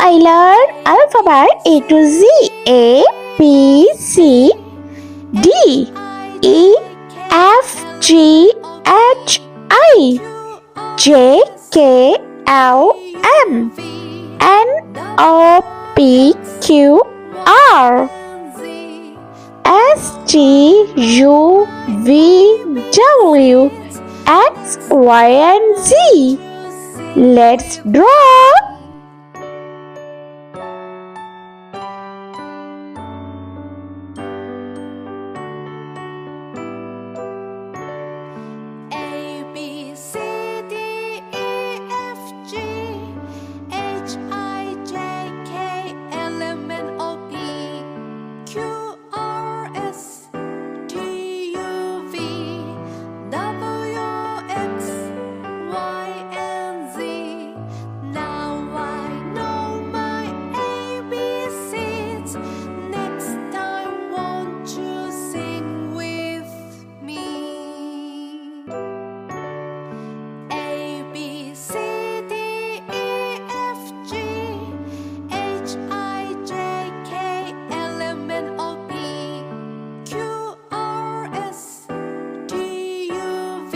I learn alphabet A to Z. A, B, C, D, E, F, G, H, I, J, K, L, M, N, O, P, Q, R, S, T, U, V, W, X, Y, and Z. Let's draw. A, B, C, D, E, F, G, H, I, J, K, L, M, N, O, P, Q, R, S, T, U, V, W, X, Y, and Z. Now I know my ABCs. Next time, won't you sing with me? A, B, C, D, E, F, G, H, I, J, K, L, M, N, O, P, Q, R, S, T, U, V,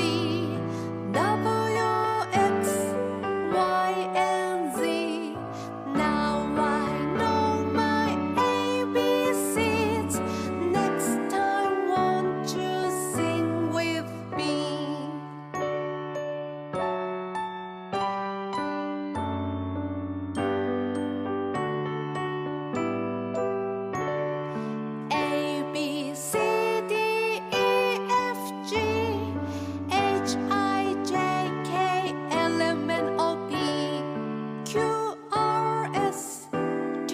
W, X, Y, and Z. Now I know my ABCs. Next time, won't you sing with me? A, B, C, D, E, F, G, H, I, J, K, L, M, N, O, P, Q, R, S, T,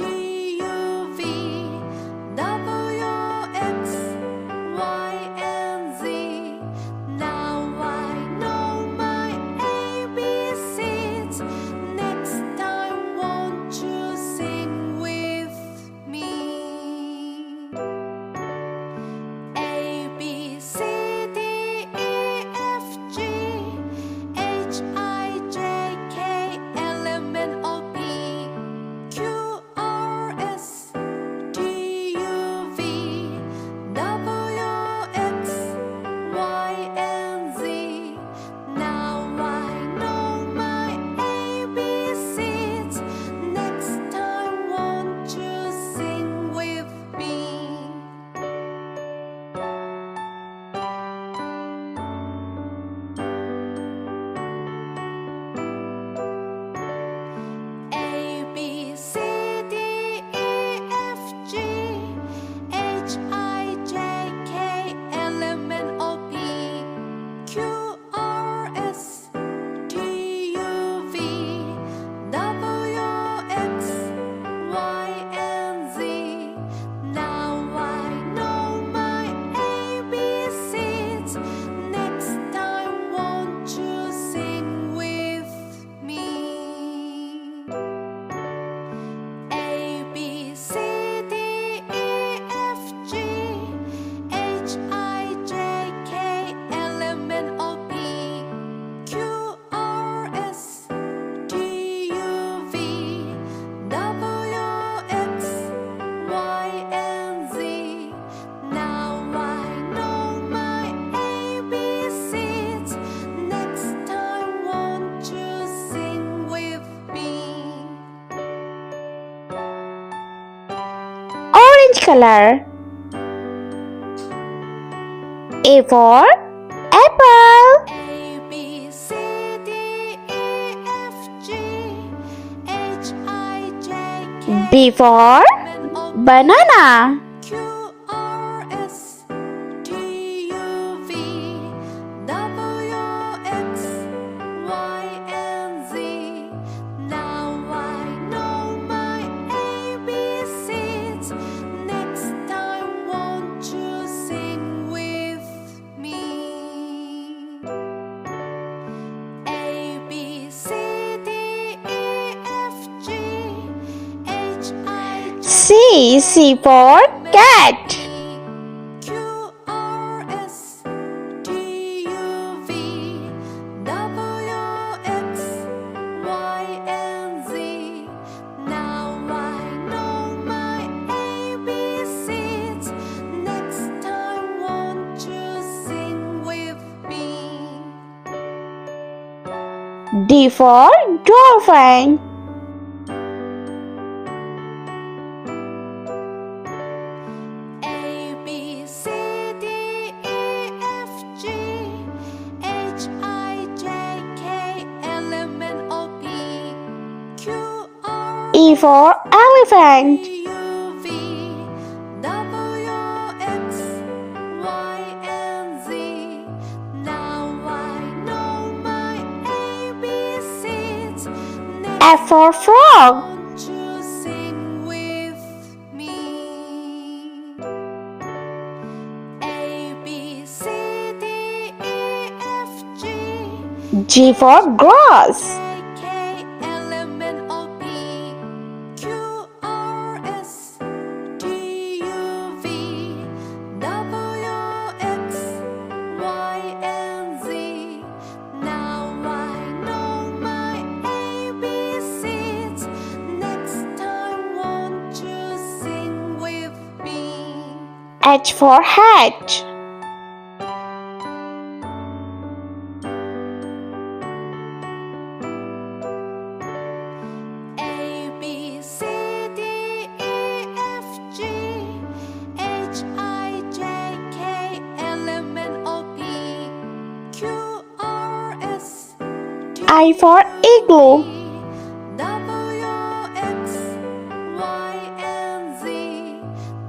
U, V, W, X, Y, and Z. Now I know my ABCs. Next time, won't you sing with me? A, B, C, D, E, F, G, H, I, J, K, L, M, N, O, P, Q, R, S, T, U, V, W, X, Y, and Z. Now I know my ABCs. Next time, won't you sing with me? A, B, C, D, E, F, G, H, I, J, K, L, M, N, O, P, Q, R, S, T, U, V, W, X, Y, and Z. Now I know my ABCs. Next time, won't you sing with me? A, B, C, D, E, F, G, H, I, J, K, L, M, N, O, P, Q, R, S, T, U, V, W, X, Y, and Z. Now I know my ABCs. Next time, won't you sing with me? Orange color. A for apple. A, B, C, D, E, F, G, H, I, J, K, B for L, M, N, O, P, banana. Q, R, S, T, U, V, W, X, Y, and Z. Now I know my ABCs. Next time, won't you sing with me? A, B, C, D, E, F, G, H, I, J, C for cat. Q, R, S, T, U, V, W, X, Y, and Z. Now D for dolphin. A B C D E F G H I J K L M N O P Q R E for elephant. U V W X Y and Z. Now I know my ABCs. F for frog. Won't you sing with me? A B C D E F G G for grass. K L M N O P Q R S T U V W X Y and Z. Now I know my ABCs. Next time, won't you sing with me? H for hat. A B C D E F G H I J K L M N O P Q R S T I for igloo. W X Y and Z.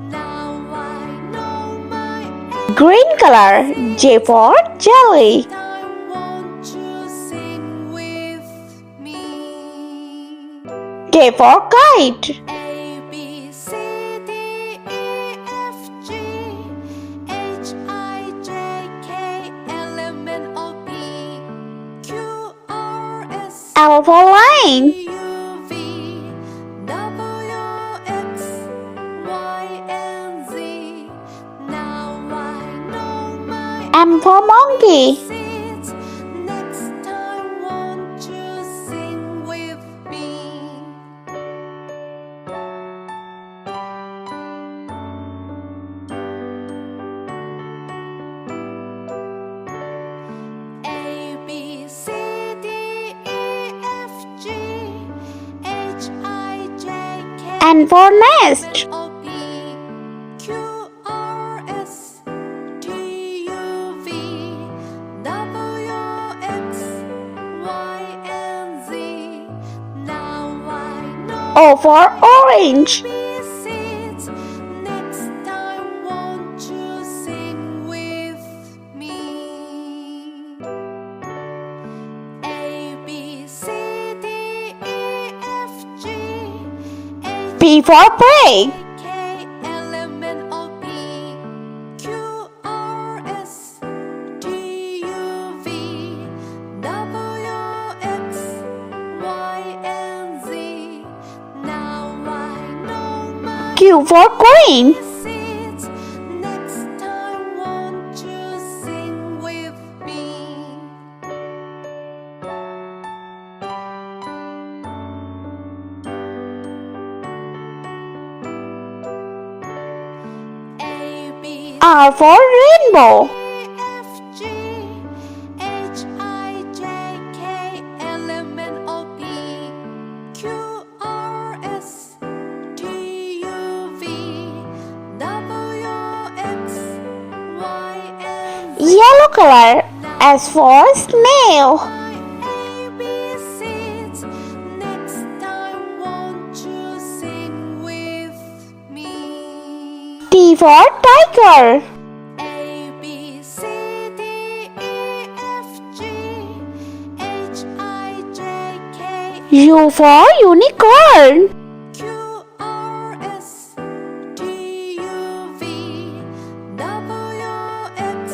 Now I know my Green color. J for jelly. time, won't you sing with me? K for kite. A B C D E F G H I J K L M N O P Q R S L for lion. U V W X Y and Z. Now I know my M for monkey. seeds. Next time, won't you sing with me? A B C D E F G H I J K N for nest. O P Q R S T U V W X Y and Z. Now I know O for orange. ABCs. Next time, won't you sing with me? A B C D E F G H P for pig. K L M N O P Q R S T U V W X Y and Z. Now I know my Q for queen. seeds. Next time, won't you sing with me? A B R for rainbow. F G H I J K L M N O P Q R S T U V W X Y and Z. Yellow color. S for snail. My ABCs. Next time, won't you sing with me? T for tiger. A B C D E F G H I J K U for unicorn. Q R S T U V W X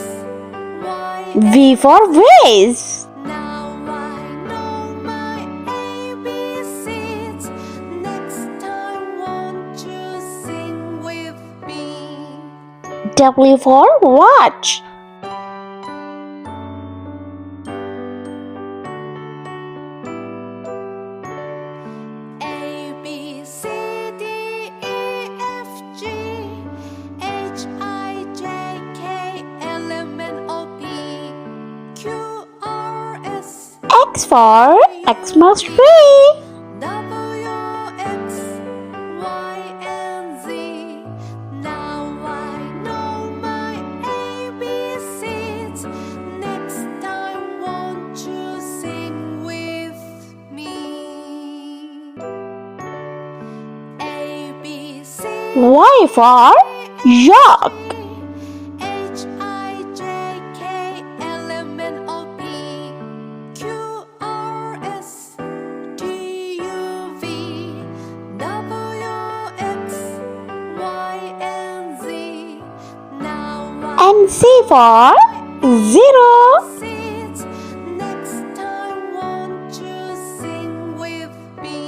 Y V for vase. Now I know my ABCs. Next time, won't you sing with me? W for watch. A B C D E F G H I J K L M N O P Q R S X for Xmas tree. W, X, Y, and Z. Now I know my ABCs. Next time, won't you sing with me? A, B, C, Y for yak. H, I, J, K, L, M, N, O, P, Q, R, S, T, U, V, W, X, Y, and Z. Now And Z for zero. seeds. Next time, won't you sing with me?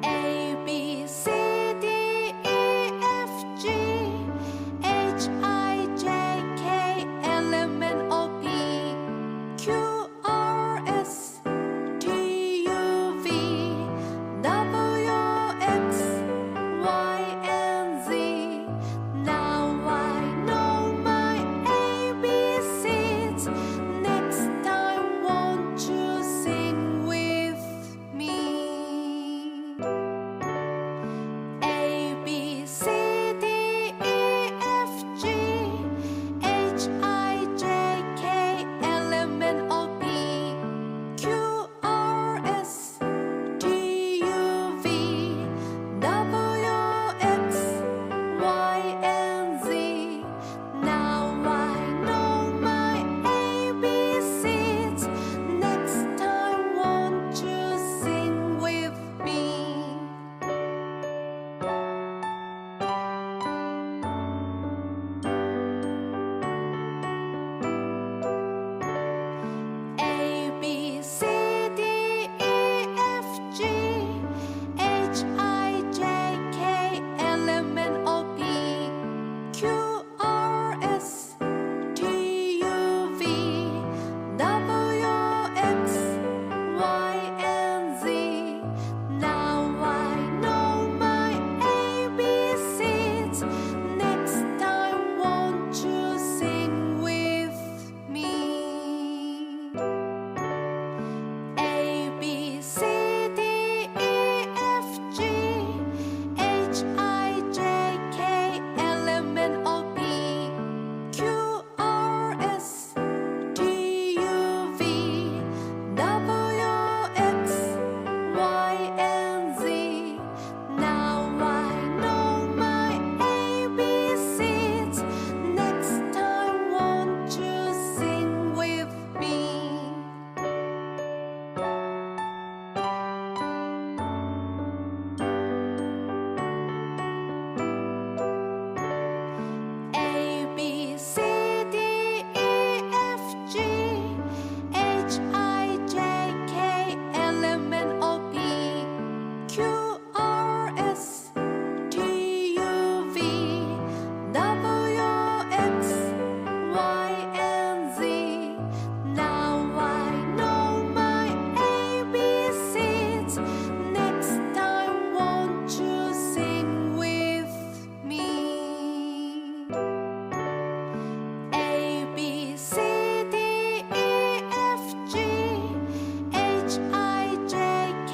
A, B, C, D, E, F, G, H, I, J, K, L, M, N, O, P, Q, R, S, T, U, V, W, X, Y, and Z. Now I know my ABCs. Next time, won't you sing with me? A, B, C, D, E, F, G, H, I, J, K, L, M, N, O, P, Q, R, S, T, U, V, W, X, Y, and Z. Now I know my ABCs. Next time, won't you sing with me? A, B, C, D, E, F, G, H, I, J, K, L, M, N, O, P, Q, R, S, T, U, V, W, X, Y, and Z. Now I know my ABCs. Next time, won't you sing with me? A, B, C, D, E, F, G, H, I, J, K, L, M, N, O, P, Q, R, S, T, U, V, W, X, Y, and Z. Now I know my ABCs. Next time, won't you sing with me? A, B, C, D, E, F, G, H, I, J, K, L, M, N, O, P, Q, R, S, T, U, V, W, X, Y, and Z. Now I know my ABCs. Next time, won't you sing with me? A, B, C, D, E, F, G, H, I, J, K,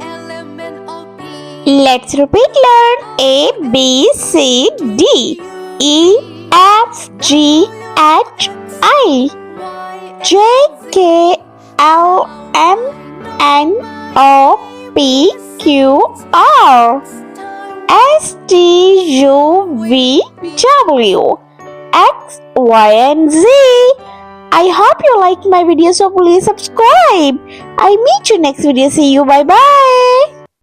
L, M, N, O, P, Let's repeat learn. A, B, C, D, E, F, G, H, I, J, K, L, M, N, O, P, Q, R, S, T, U, V, W, X, Y, and Z. I hope you liked my video, so please subscribe. I meet you next video. See you. Bye bye.